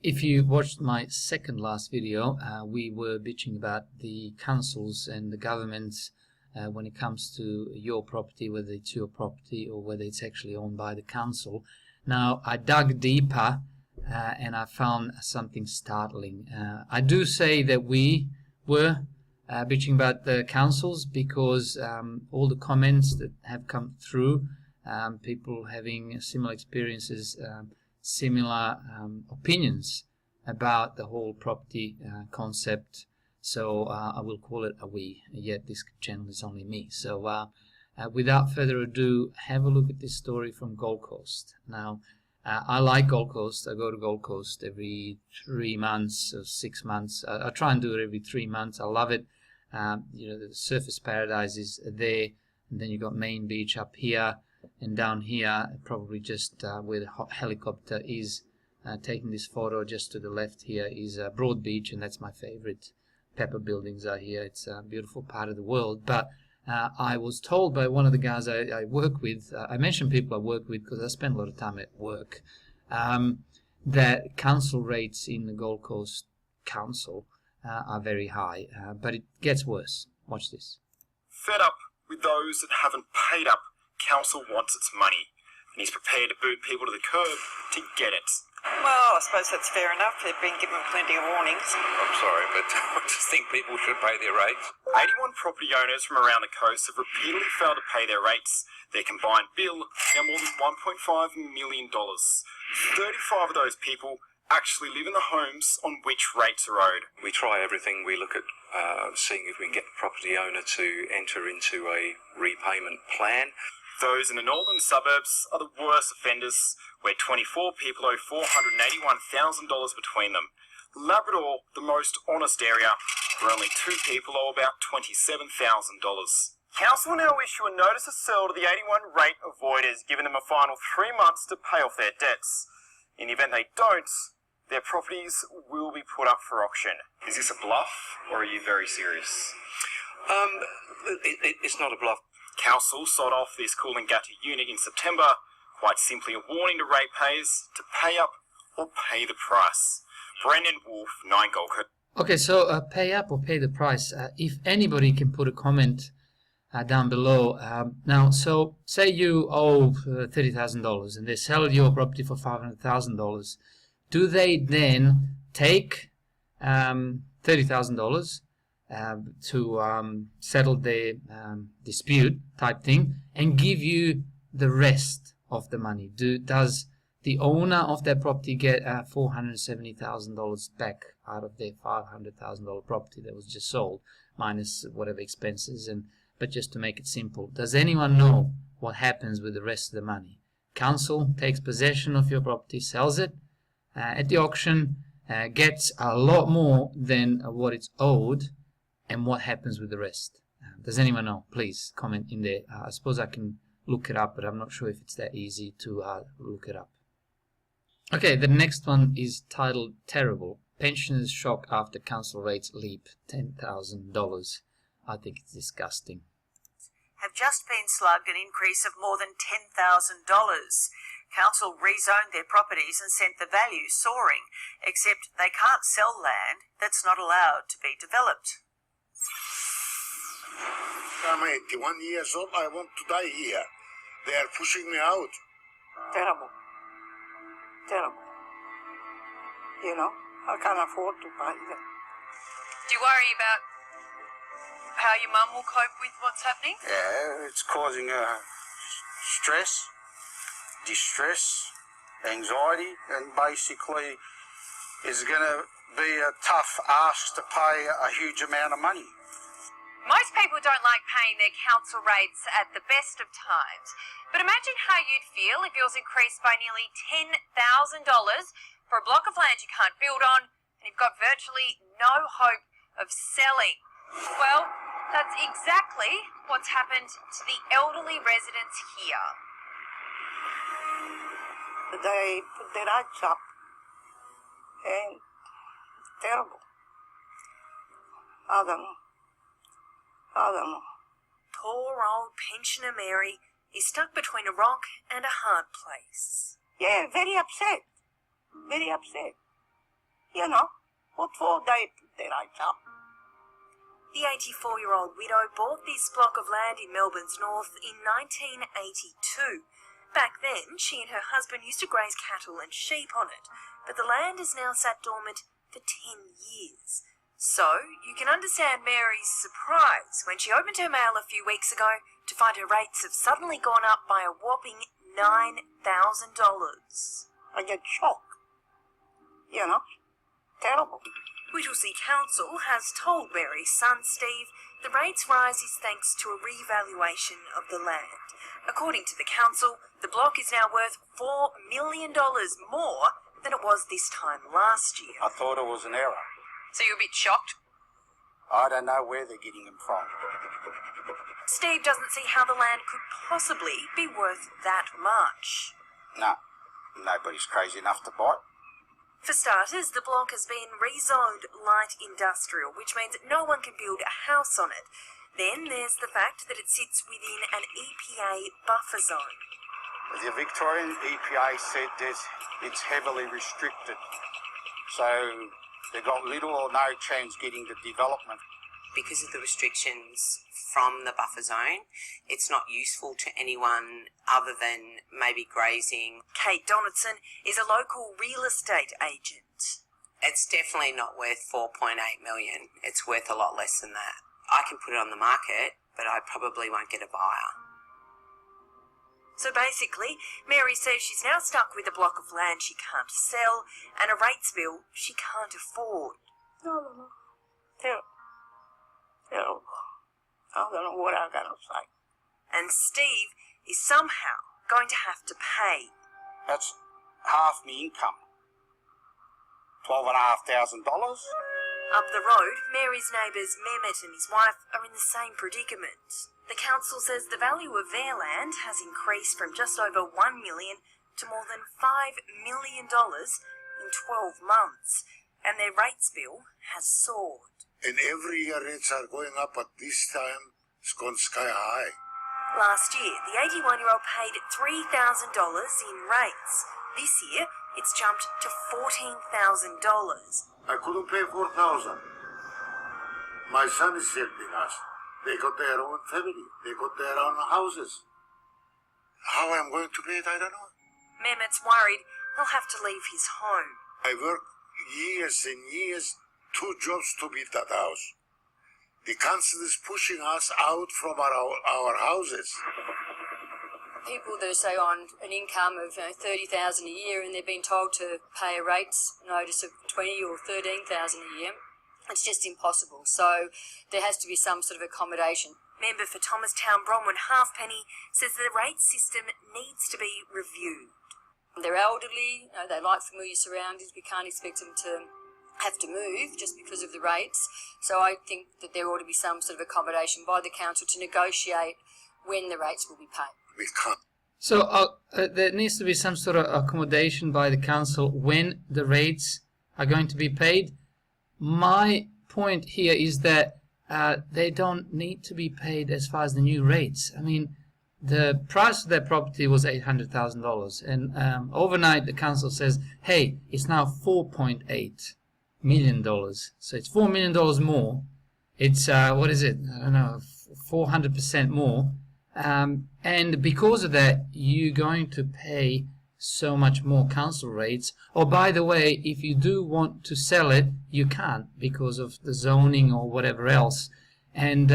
If you watched my second last video, we were bitching about the councils and the governments when it comes to your property, whether it's your property or whether it's actually owned by the council. Now, I dug deeper and I found something startling. I do say that we were bitching about the councils because all the comments that have come through, people having similar experiences, similar opinions about the whole property concept. So I will call it a we, yet this channel is only me. So without further ado, have a look at this story from Gold Coast. Now, I like Gold Coast. I go to Gold Coast every 3 months or 6 months. I try and do it every 3 months. I love it. You know, the surface paradise is there, and then you've got Main Beach up here, and down here, probably just where the helicopter is taking this photo, just to the left here is Broad Beach, and that's my favorite. Pepper buildings are here. It's a beautiful part of the world. But I was told by one of the guys I work with, I mentioned people I work with because I spend a lot of time at work, that council rates in the Gold Coast Council are very high, but it gets worse. Watch this. Fed up with those that haven't paid up, council wants its money, and he's prepared to boot people to the curb to get it. Well, I suppose that's fair enough. They've been given plenty of warnings. I'm sorry, but I just think people should pay their rates. 81 property owners from around the coast have repeatedly failed to pay their rates. Their combined bill now more than $1.5 million. 35 of those people actually live in the homes on which rates are owed. We try everything. We look at seeing if we can get the property owner to enter into a repayment plan. Those in the northern suburbs are the worst offenders, where 24 people owe $481,000 between them. Labrador, the most honest area, where only 2 people owe about $27,000. Council will now issue a notice of sale to the 81 rate avoiders, giving them a final 3 months to pay off their debts. In the event they don't, their properties will be put up for auction. Is this a bluff, or are you very serious? It's not a bluff. Council sold off this Coolangatta unit in September, quite simply a warning to ratepayers to pay up or pay the price. Brendan Wolf, 9 Gold Coast. Okay, so pay up or pay the price. If anybody can put a comment down below. Now, so say you owe $30,000 and they sell your property for $500,000. Do they then take $30,000 to settle their dispute type thing and give you the rest of the money? Does the owner of that property get $470,000 back out of their $500,000 property that was just sold, minus whatever expenses? But just to make it simple, does anyone know what happens with the rest of the money? Council takes possession of your property, sells it at the auction, gets a lot more than what it's owed, and what happens with the rest? Does anyone know? Please comment in there. I suppose I can look it up, but I'm not sure if it's that easy to look it up. Okay, the next one is titled Terrible. Pensioners shock after council rates leap $10,000. I think it's disgusting. Have just been slugged an increase of more than $10,000. Council rezoned their properties and sent the value soaring, except they can't sell land that's not allowed to be developed. I'm 81 years old. I want to die here. They are pushing me out. Terrible. Terrible. You know, I can't afford to pay them. Do you worry about how your mum will cope with what's happening? Yeah, it's causing stress, distress, anxiety, and basically it's going to be a tough ask to pay a huge amount of money. Most people don't like paying their council rates at the best of times. But imagine how you'd feel if yours increased by nearly $10,000 for a block of land you can't build on and you've got virtually no hope of selling. Well, that's exactly what's happened to the elderly residents here. They put their rates up, and terrible. I don't know. Poor old pensioner Mary is stuck between a rock and a hard place. Yeah, very upset. Very upset. You know, what for they put their rates up? The 84-year-old widow bought this block of land in Melbourne's north in 1982. Back then, she and her husband used to graze cattle and sheep on it, but the land has now sat dormant for 10 years. So, you can understand Mary's surprise when she opened her mail a few weeks ago to find her rates have suddenly gone up by a whopping $9,000. I get shocked. You know, terrible. Whittlesea Council has told Mary's son Steve the rates rise is thanks to a revaluation of the land. According to the council, the block is now worth $4 million more than it was this time last year. I thought it was an error. So you're a bit shocked? I don't know where they're getting them from. Steve doesn't see how the land could possibly be worth that much. No, nobody's crazy enough to buy it. For starters, the block has been rezoned light industrial, which means that no one can build a house on it. Then there's the fact that it sits within an EPA buffer zone. The Victorian EPA said that it's heavily restricted, so they've got little or no chance getting the development. Because of the restrictions from the buffer zone, it's not useful to anyone other than maybe grazing. Kate Donaldson is a local real estate agent. It's definitely not worth $4.8 million. It's worth a lot less than that. I can put it on the market, but I probably won't get a buyer. So basically, Mary says she's now stuck with a block of land she can't sell and a rates bill she can't afford. No. Terrible. I don't know what I'm going to say. And Steve is somehow going to have to pay. That's half my income. $12,500. Up the road, Mary's neighbours Mehmet and his wife are in the same predicament. The council says the value of their land has increased from just over $1 million to more than $5 million in 12 months, and their rates bill has soared. And every year rates are going up, but this time it's gone sky high. Last year, the 81-year-old paid $3,000 in rates. This year, it's jumped to $14,000. I couldn't pay $4,000. My son is helping us. They got their own family. They got their own houses. How I'm going to pay it, I don't know. Mehmet's worried he'll have to leave his home. I worked years and years, 2 jobs to build that house. The council is pushing us out from our houses. People that are, say, on an income of $30,000 a year and they're being told to pay a rates notice of $20,000 or $13,000 a year, it's just impossible. So there has to be some sort of accommodation. Member for Thomastown Bronwyn Halfpenny says the rate system needs to be reviewed. They're elderly, they like familiar surroundings. We can't expect them to have to move just because of the rates. So I think that there ought to be some sort of accommodation by the council to negotiate when the rates will be paid. We can't. So there needs to be some sort of accommodation by the council when the rates are going to be paid. My point here is that they don't need to be paid as far as the new rates. I mean, the price of their property was $800,000, and overnight the council says, hey, it's now $4.8 million. So it's $4 million more. It's, what is it? I don't know, 400% more. And because of that, you're going to pay so much more council rates. Or by the way, if you do want to sell it, you can't because of the zoning or whatever else. And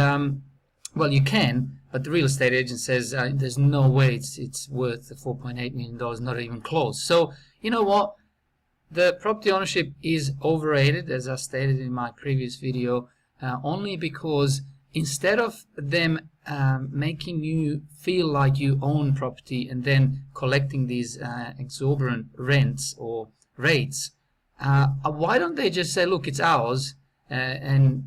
well, you can, but the real estate agent says there's no way it's worth the $4.8 million, not even close. So you know what? The property ownership is overrated, as I stated in my previous video, only because instead of them making you feel like you own property and then collecting these exorbitant rents or rates, why don't they just say, look, it's ours, and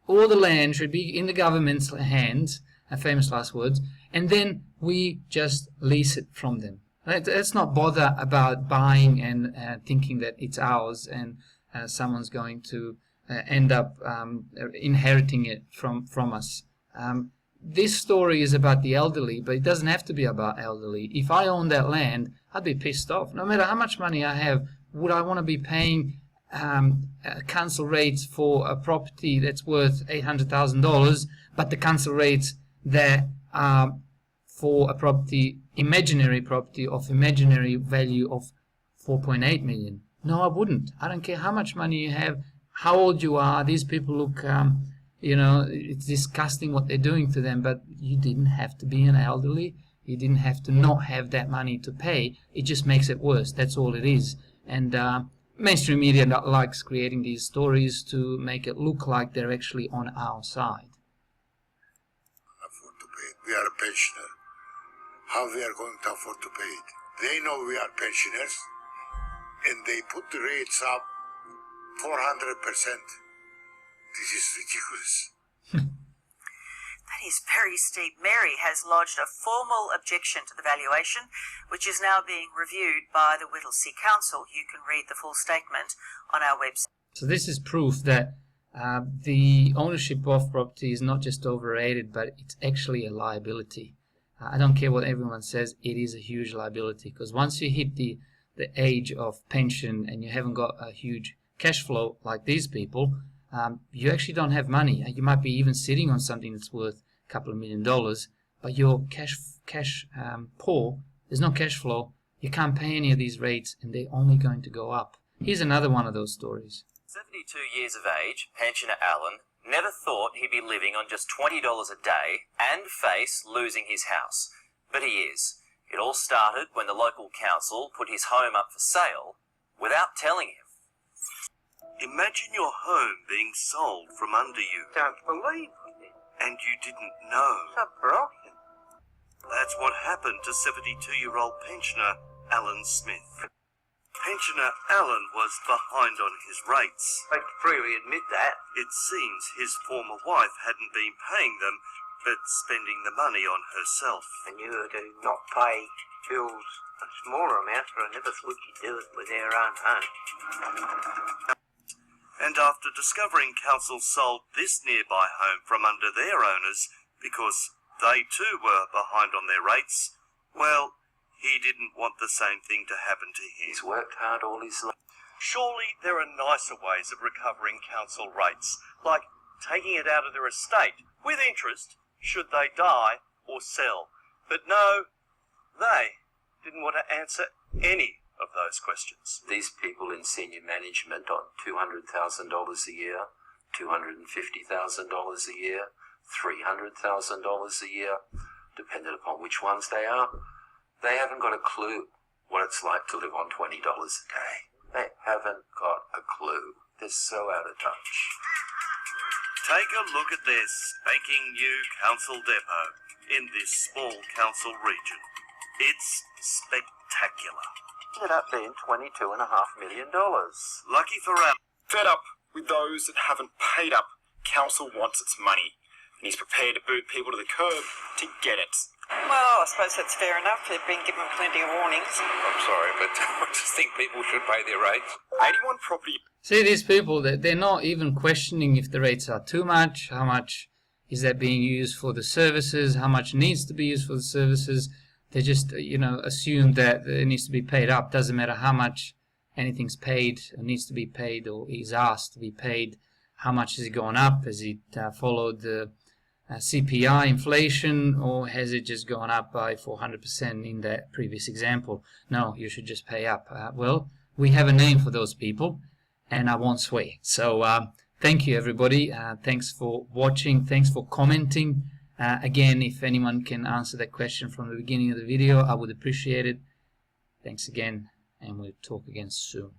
all the land should be in the government's hands, famous last words, and then we just lease it from them. Let's not bother about buying and thinking that it's ours and someone's going to end up inheriting it from us. This story is about the elderly, but it doesn't have to be about elderly. If I owned that land, I'd be pissed off. No matter how much money I have, would I want to be paying council rates for a property that's worth $800,000, but the council rates there are for a property, imaginary property of imaginary value of 4.8 million. No, I wouldn't. I don't care how much money you have, how old you are. These people look, it's disgusting what they're doing to them, but you didn't have to be an elderly. You didn't have to not have that money to pay. It just makes it worse. That's all it is. And mainstream media likes creating these stories to make it look like they're actually on our side. Afford to pay it. We are a pensioner. How we are going to afford to pay it? They know we are pensioners, and they put the rates up 400%. This is ridiculous. That is very steep. Mary has lodged a formal objection to the valuation, which is now being reviewed by the Whittlesea Council. You can read the full statement on our website. So this is proof that the ownership of property is not just overrated, but it's actually a liability. I don't care what everyone says, it is a huge liability, because once you hit the age of pension and you haven't got a huge cash flow like these people, you actually don't have money. You might be even sitting on something that's worth a couple of $1 million, but you're cash poor. There's no cash flow. You can't pay any of these rates, and they're only going to go up. Here's another one of those stories. 72 years of age, pensioner Alan never thought he'd be living on just $20 a day and face losing his house. But he is. It all started when the local council put his home up for sale without telling him. Imagine your home being sold from under you. Don't believe it. And you didn't know. So broken. That's what happened to 72-year-old pensioner Alan Smith. Pensioner Alan was behind on his rates. I freely admit that. It seems his former wife hadn't been paying them, but spending the money on herself. I knew her to not pay bills a smaller amount, but I never thought she'd do it with their own home. And after discovering council sold this nearby home from under their owners because they too were behind on their rates, well, he didn't want the same thing to happen to him. He's worked hard all his life. Surely there are nicer ways of recovering council rates, like taking it out of their estate with interest should they die or sell. But no, they didn't want to answer any of those questions. These people in senior management on $200,000 a year, $250,000 a year, $300,000 a year, depending upon which ones they are, they haven't got a clue what it's like to live on $20 a day. They haven't got a clue. They're so out of touch. Take a look at their spanking new council depot in this small council region. It's spectacular. Ended up being $22.5 million. Lucky for us. Fed up with those that haven't paid up, council wants its money, and he's prepared to boot people to the curb to get it. Well, I suppose that's fair enough. They've been given plenty of warnings. I'm sorry, but I just think people should pay their rates. 81 property. See, these people, they're not even questioning if the rates are too much, how much is that being used for the services, how much needs to be used for the services. They just, assume that it needs to be paid up. Doesn't matter how much anything's paid or needs to be paid or is asked to be paid. How much has it gone up? Has it followed the CPI inflation, or has it just gone up by 400% in that previous example? No, you should just pay up. Well, we have a name for those people, and I won't sway. So thank you, everybody. Thanks for watching. Thanks for commenting. Again, if anyone can answer that question from the beginning of the video, I would appreciate it. Thanks again, and we'll talk again soon.